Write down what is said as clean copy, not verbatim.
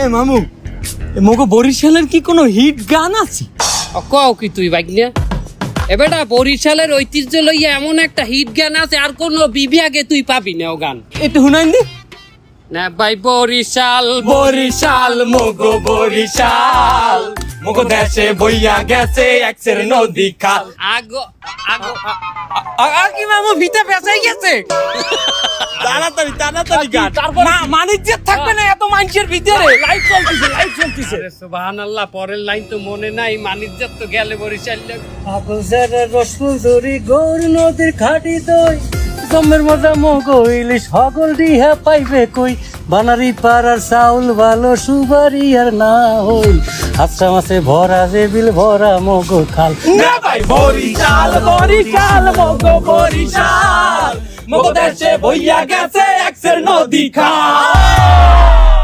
এ মামু, মগো বরিশালের কি কোনো হিট গান আছে? কও কি তুই বাইকনিয়া? এবেটা বরিশালের ঐতিহ্য লইয়া এমন একটা হিট গান আছে আর কোন বিভাগে তুই পাবি না ও গান। একটু শুনাইন দি। না ভাই বরিশাল বরিশাল মগো বরিশাল, মগো দেশে বইয়া গেছে এক্সের নদী খাল। আগো আগো কি মামু ভিতরে পেঁচাই গেছে? তাড়াতাড়ি তাড়াতাড়ি গান, মানিজ্য থাকবে না এত মানুষের ভিতরে। লাইভ চলতেছে। আরে সুবহানাল্লাহ, পরের লাইন তো মনে নাই। মানিজ্জাত তো গেলে বরিশাল। পাগলজার রসফুল ধরি গৌর নদীর খাটি দই, জমের মজা মগো ইলিশ হগল ডিহা পাইবে কই, বানারি পাড়ার চাউল ভালো সুবারি আর না হই, হাসা মাছে ভরা যে বিল ভরা মগো খাল। না ভাই বরিশাল বরিশাল মগো বরিশাল, মগো দেশে বইয়া গেছে এক্সের নদী খাল।